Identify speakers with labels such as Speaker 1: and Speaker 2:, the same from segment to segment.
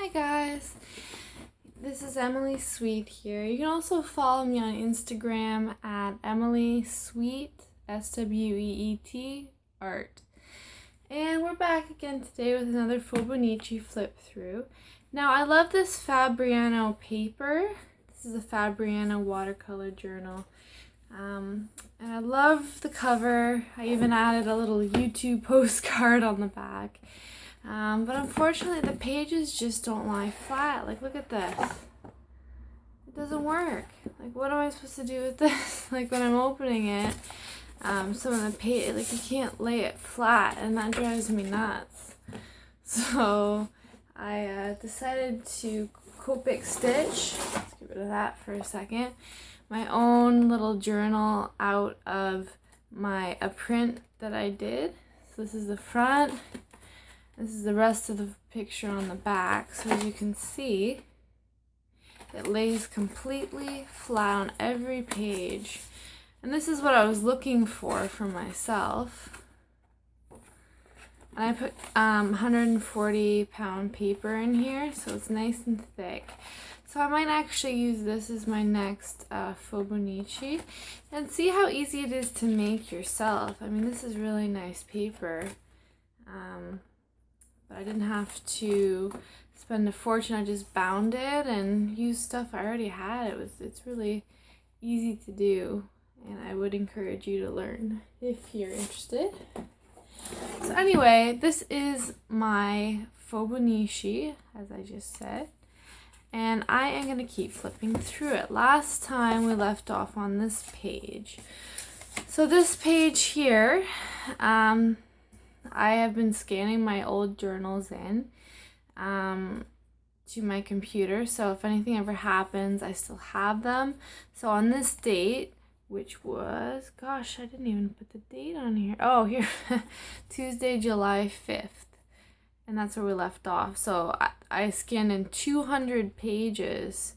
Speaker 1: Hi guys, this is Emily Sweet here. You can also follow me on Instagram at EmilySweet, SWEET, art. And we're back again today with another Hobonichi flip through. Now I love this Fabriano paper. This is a Fabriano watercolor journal. And I love the cover. I even added a little YouTube postcard on the back. But unfortunately the pages just don't lie flat. Like, look at this. It doesn't work. Like, what am I supposed to do with this? Like, when I'm opening it, some of the page, like, you can't lay it flat, and that drives me nuts. So I decided to Copic stitch, let's get rid of that for a second, my own little journal out of a print that I did. So this is the front. This is the rest of the picture on the back. So as you can see, it lays completely flat on every page. And this is what I was looking for myself. And I put 140-pound paper in here, so it's nice and thick. So I might actually use this as my next Hobonichi and see how easy it is to make yourself. I mean, this is really nice paper. But I didn't have to spend a fortune. I just bound it and used stuff I already had. It's really easy to do, and I would encourage you to learn if you're interested. So anyway, this is my Hobonichi, as I just said, and I am going to keep flipping through it. Last time we left off on this page. So this page here, I have been scanning my old journals in to my computer, so if anything ever happens, I still have them. So on this date, which was, gosh, I didn't even put the date on here. Oh, here, Tuesday, July 5th, and that's where we left off. So I scanned in 200 pages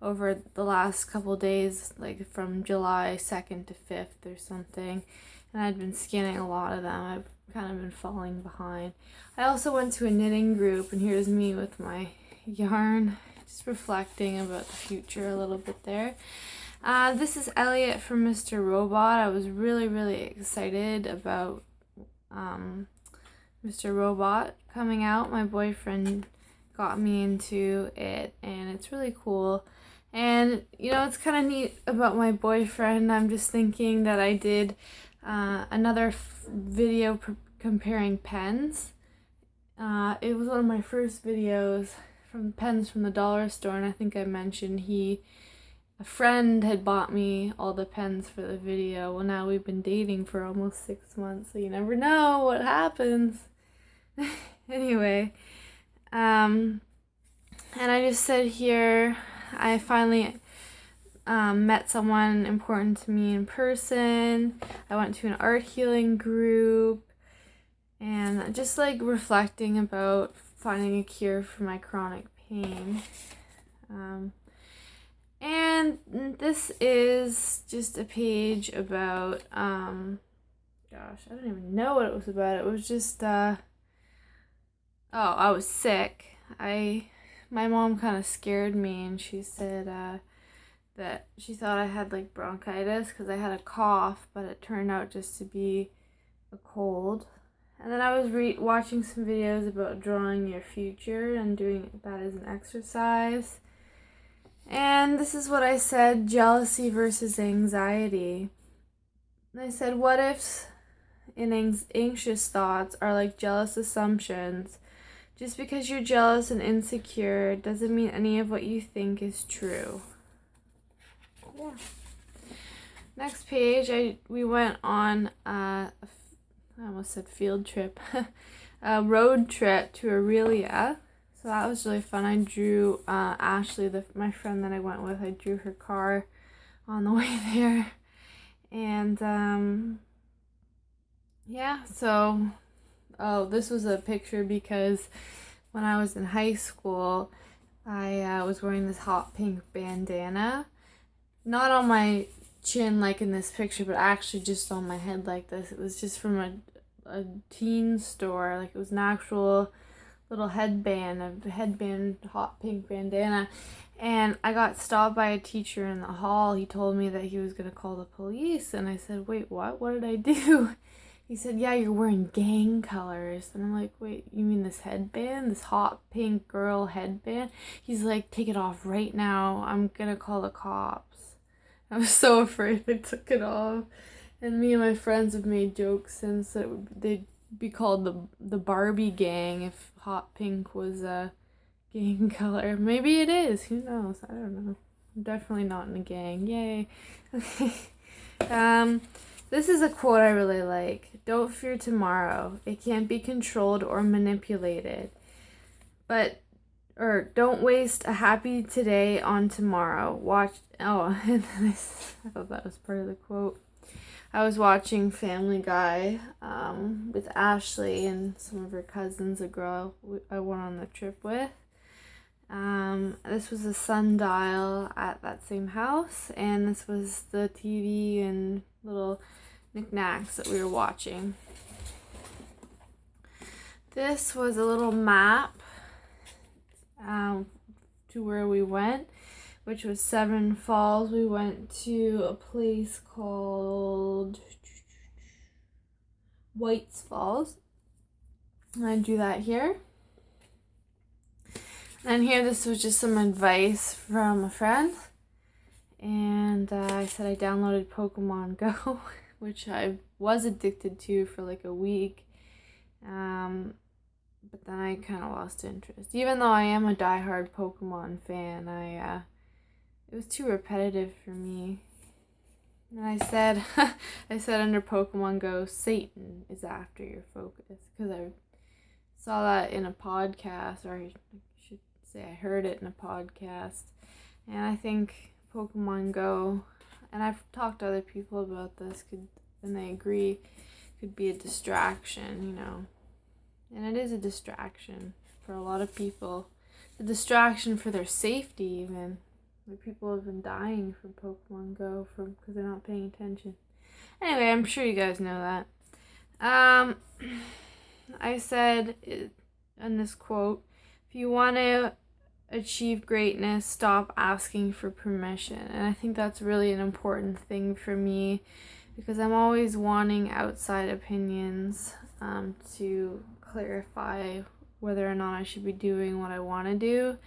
Speaker 1: over the last couple days, like from July 2nd to 5th or something, and I'd been scanning a lot of them. I've kind of been falling behind. I also went to a knitting group, and here's me with my yarn, just reflecting about the future a little bit there. This is Elliot from Mr. Robot. I was really excited about Mr. Robot coming out. My boyfriend got me into it, and it's really cool. And you know, it's kind of neat about my boyfriend. I'm just thinking that I did another video comparing pens. It was one of my first videos from pens from the dollar store, and I think I mentioned a friend had bought me all the pens for the video. Well, now we've been dating for almost 6 months, so you never know what happens. Anyway, and I just said here, I finally met someone important to me in person. I went to an art healing group, and just like reflecting about finding a cure for my chronic pain. And this is just a page about, gosh, I don't even know what it was about. It was just, I was sick. My mom kind of scared me, and she said, that she thought I had like bronchitis because I had a cough, but it turned out just to be a cold. And then I was watching some videos about drawing your future and doing that as an exercise. And this is what I said: jealousy versus anxiety. And I said, what if anxious thoughts are like jealous assumptions? Just because you're jealous and insecure doesn't mean any of what you think is true. Yeah. Next page, we went on I almost said field trip, a road trip to Aurelia. So that was really fun. I drew Ashley, my friend that I went with. I drew her car on the way there, and yeah. So, this was a picture because when I was in high school, I was wearing this hot pink bandana. Not on my chin like in this picture, but actually just on my head like this. It was just from a teen store. Like, it was an actual little headband, hot pink bandana. And I got stopped by a teacher in the hall. He told me that he was going to call the police. And I said, wait, what? What did I do? He said, yeah, you're wearing gang colors. And I'm like, wait, you mean this headband? This hot pink girl headband? He's like, take it off right now. I'm going to call the cops. I was so afraid I took it off. And me and my friends have made jokes since that they'd be called the Barbie gang if hot pink was a gang color. Maybe it is. Who knows? I don't know. I'm definitely not in a gang. Yay. Okay. This is a quote I really like. Don't fear tomorrow. It can't be controlled or manipulated. Don't waste a happy today on tomorrow. I thought that was part of the quote. I was watching Family Guy with Ashley and some of her cousins, a girl I went on the trip with. This was a sundial at that same house, and this was the TV and little knickknacks that we were watching. This was a little map to where we went, which was Seven Falls. We went to a place called White's Falls. I do that here. And here, this was just some advice from a friend. And I said I downloaded Pokemon Go, which I was addicted to for like a week. But then I kind of lost interest. Even though I am a diehard Pokemon fan, it was too repetitive for me. And I said under Pokemon Go, Satan is after your focus. Because I saw that in a podcast, or I should say I heard it in a podcast. And I think Pokemon Go, and I've talked to other people about this, and they agree, could be a distraction, And it is a distraction for a lot of people. It's a distraction for their safety even. Where people have been dying from Pokemon Go because they're not paying attention. Anyway, I'm sure you guys know that. I said in this quote, if you want to achieve greatness, stop asking for permission. And I think that's really an important thing for me, because I'm always wanting outside opinions to clarify whether or not I should be doing what I want to do,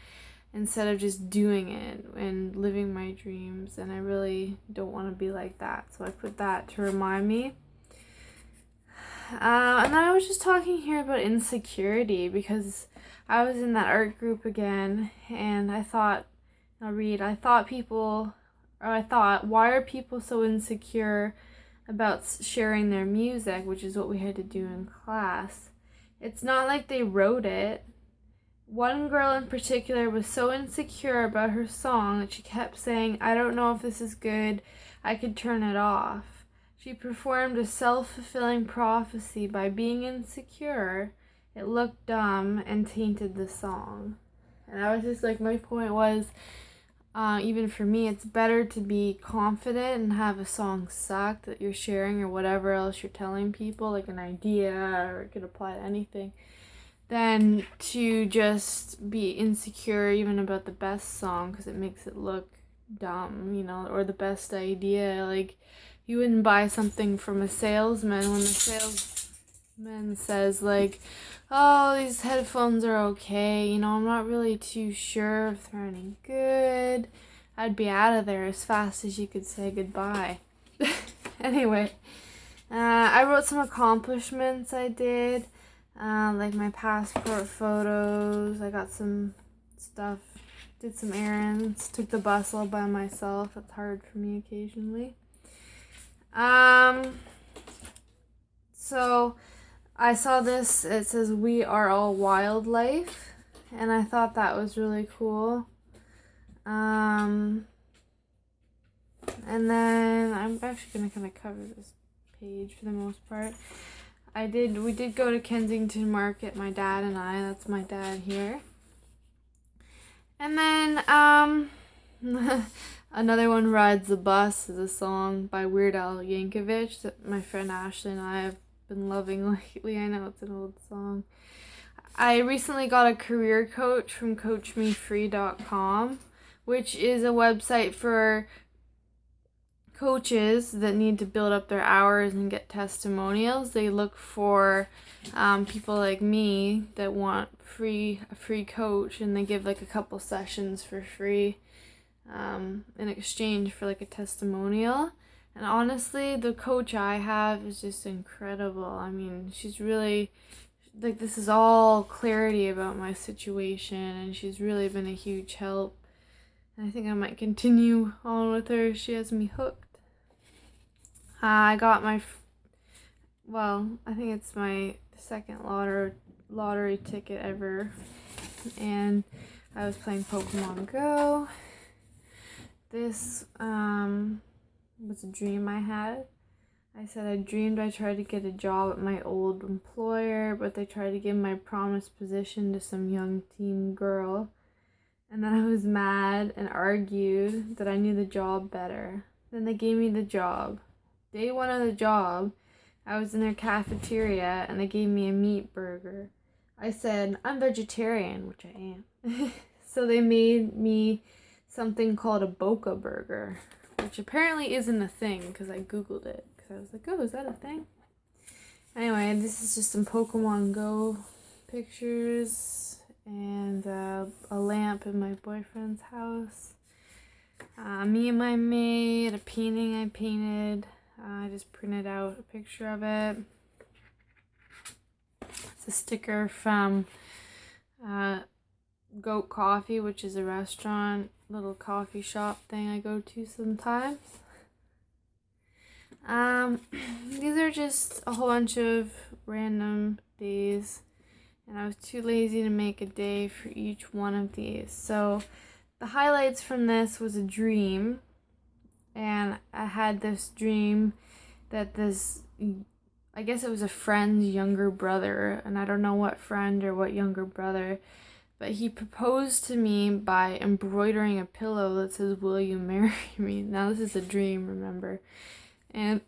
Speaker 1: instead of just doing it and living my dreams. And I really don't want to be like that, so I put that to remind me. And then I was just talking here about insecurity, because I was in that art group again, and I thought, why are people so insecure about sharing their music, which is what we had to do in class? It's not like they wrote it. One girl in particular was so insecure about her song that she kept saying, I don't know if this is good, I could turn it off. She performed a self-fulfilling prophecy by being insecure. It looked dumb and tainted the song. And I was just like, my point was, even for me, it's better to be confident and have a song suck that you're sharing, or whatever else you're telling people, like an idea, or it could apply to anything, than to just be insecure even about the best song because it makes it look dumb, or the best idea. Like, you wouldn't buy something from a salesman when the salesman says, like, oh, these headphones are okay, I'm not really too sure if they're any good. I'd be out of there as fast as you could say goodbye. Anyway, I wrote some accomplishments I did, like my passport photos. I got some stuff, did some errands, took the bus all by myself. That's hard for me occasionally. So I saw this, it says, we are all wildlife, and I thought that was really cool. And then I'm actually going to kind of cover this page for the most part. We did go to Kensington Market, my dad and I. That's my dad here. And then, another one, Rides the Bus, is a song by Weird Al Yankovic that my friend Ashley and I have been loving lately. I know it's an old song. I recently got a career coach from coachmefree.com, which is a website for coaches that need to build up their hours and get testimonials. They look for people like me that want a free coach, and they give like a couple sessions for free in exchange for like a testimonial. And honestly, the coach I have is just incredible. I mean, she's really like, this is all clarity about my situation, and she's really been a huge help. And I think I might continue on with her. She has me hooked. I got I think it's my second lottery ticket ever, and I was playing Pokemon Go. This was a dream I had. I said I dreamed I tried to get a job at my old employer, but they tried to give my promised position to some young teen girl, and then I was mad and argued that I knew the job better. Then they gave me the job. Day one of the job, I was in their cafeteria and they gave me a meat burger. I said, I'm vegetarian, which I am. So they made me something called a boca burger, which apparently isn't a thing because I googled it. Because I was like, oh, is that a thing? Anyway, this is just some Pokemon Go pictures and a lamp in my boyfriend's house. Me and my maid, a painting I painted. I just printed out a picture of it. It's a sticker from Goat Coffee, which is a restaurant, little coffee shop thing I go to sometimes. These are just a whole bunch of random days, and I was too lazy to make a day for each one of these. So the highlights from this was a dream. And I had this dream that I guess it was a friend's younger brother, and I don't know what friend or what younger brother, but he proposed to me by embroidering a pillow that says, "Will you marry me?" Now this is a dream, remember? And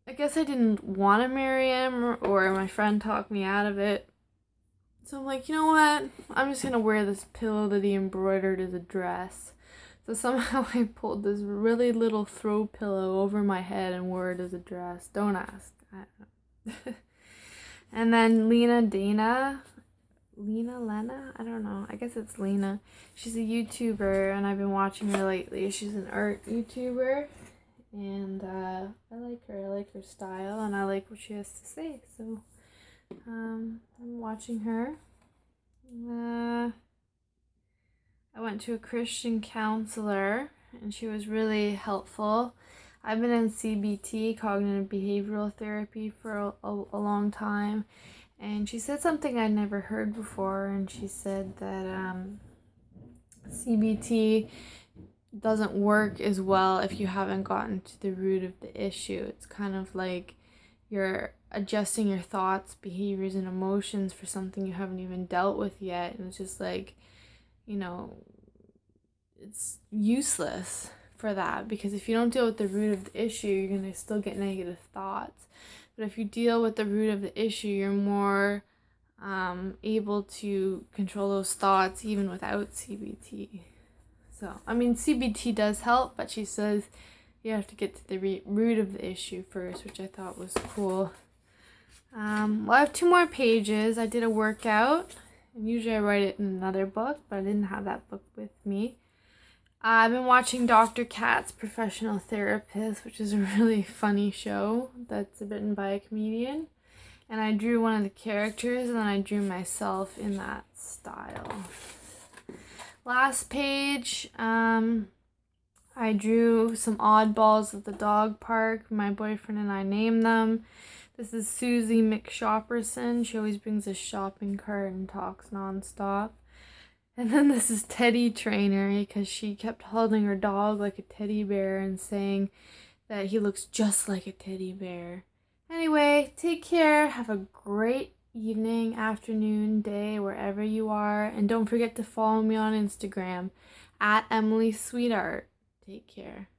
Speaker 1: I guess I didn't want to marry him, or my friend talked me out of it. So I'm like, you know what? I'm just going to wear this pillow that he embroidered as a dress. So somehow I pulled this really little throw pillow over my head and wore it as a dress. Don't ask. I don't know. And then Lena? I don't know. I guess it's Lena. She's a YouTuber, and I've been watching her lately. She's an art YouTuber, and I like her. I like her style, and I like what she has to say. So I'm watching her. I went to a Christian counselor, and she was really helpful. I've been in CBT, cognitive behavioral therapy, for a long time, and she said something I'd never heard before, and she said that CBT doesn't work as well if you haven't gotten to the root of the issue. It's kind of like you're adjusting your thoughts, behaviors, and emotions for something you haven't even dealt with yet, and it's just like, you know, it's useless for that, because if you don't deal with the root of the issue, you're going to still get negative thoughts. But if you deal with the root of the issue, you're more able to control those thoughts even without CBT. So, I mean, CBT does help, but she says you have to get to the root of the issue first, which I thought was cool. Well, I have 2 more pages. I did a workout. And usually I write it in another book, but I didn't have that book with me. I've been watching Dr. Kat's Professional Therapist, which is a really funny show that's written by a comedian. And I drew one of the characters, and then I drew myself in that style. Last page, I drew some oddballs at the dog park. My boyfriend and I named them. This is Susie McShopperson. She always brings a shopping cart and talks nonstop. And then this is Teddy Trainer, because she kept holding her dog like a teddy bear and saying that he looks just like a teddy bear. Anyway, take care. Have a great evening, afternoon, day, wherever you are. And don't forget to follow me on Instagram at EmilySweetArt. Take care.